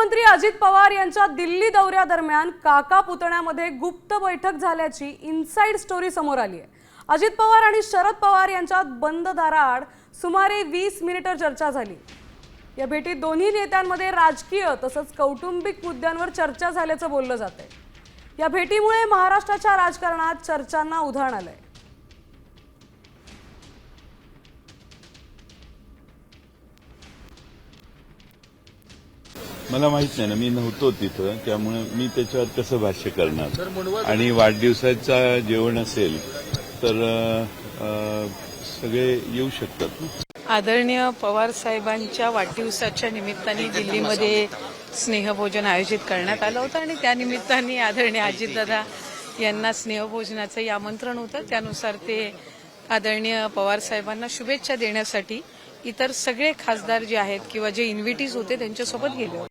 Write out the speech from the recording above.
मुख्यमंत्री अजित पवार यांच्या दिल्ली दौऱ्यादरम्यान काका पुतण्यामध्ये गुप्त बैठक झाल्याची इनसाइड स्टोरी समोर आली आहे। अजित पवार आणि शरद पवार यांच्यात बंद दाराआड सुमारे 20 मिनिटे चर्चा झाली। या भेटीत दोन्ही नेत्यांमध्ये राजकीय तसंच कौटुंबिक मुद्द्यांवर चर्चा झाल्याचं बोललं जातंय। या भेटीमुळे महाराष्ट्राच्या राजकारणात चर्चांना उधाण आलंय। मला माहित नाही ना, मी नव्हतो तिथं, त्यामुळे मी त्याच्यावर कसं भाष्य करणार। आणि वाढदिवसाचा जेवण असेल तर सगळे येऊ शकतात। आदरणीय पवार साहेबांच्या वाढदिवसाच्या निमित्ताने दिल्लीमध्ये स्नेहभोजन आयोजित करण्यात आलं होतं आणि त्या निमित्ताने आदरणीय अजितदादा यांना स्नेहभोजनाचंही आमंत्रण होतं। त्यानुसार ते आदरणीय पवार साहेबांना शुभेच्छा देण्यासाठी इतर सगळे खासदार जे आहेत किंवा जे इन्व्हिटीज होते त्यांच्यासोबत गेले होते।